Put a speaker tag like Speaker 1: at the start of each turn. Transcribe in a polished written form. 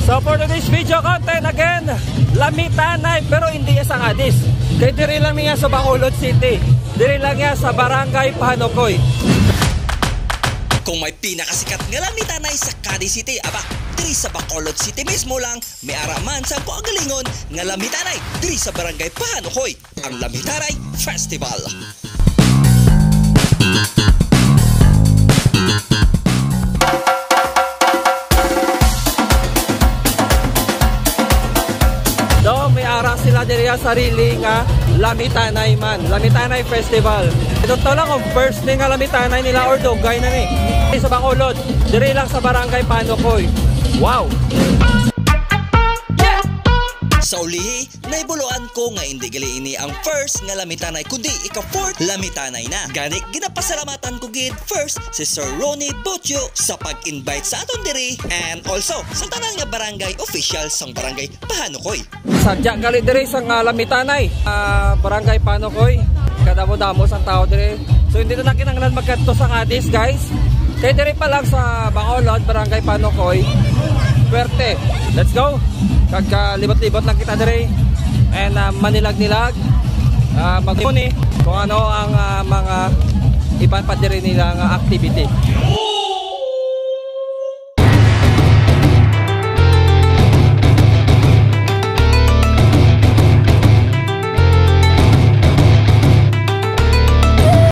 Speaker 1: So for today's video content again, Lamitanay pero hindi yan sa Cadiz. Kaya diri lang niya sa Bacolod City. Diri lang niya sa Barangay Panukoy.
Speaker 2: Kung may pinakasikat nga Lamitanay sa Cadiz City, aba, diri sa Bacolod City mismo lang, may araman sa kuagalingon nga Lamitanay diri sa Barangay Panukoy, ang Lamitanay Festival.
Speaker 1: So, may ara sila diri sarili nga Lamitanay man, Lamitanay Festival. Ito to lang kung first ni nga Lamitanay nila or dugay na ni. Sa Bacolod, diri lang sa Barangay Panukoy. Wow!
Speaker 2: Sa ulihi, naibuluan ko nga hindi gali ini ang first nga Lamitanay kundi ika-fourth Lamitanay na. Gani ginapasalamatan ko gid first si Sir Ronnie Butyo sa pag-invite sa aton diri and also sa tanan nga barangay official sang Barangay Panukoy.
Speaker 1: Sadya gali diri sa Lamitanay, Barangay Panukoy. Kadamo-damo sang tao diri. So hindi na kinahanglan magkadto sa Cadiz, guys. Kay diri pa lang sa Bacolod, Barangay Panukoy. Swerte. Let's go. Kagkalibot-libot lang kita diri and manilag-nilag magmuni kung ano ang mga iban pa diri nila nga activity.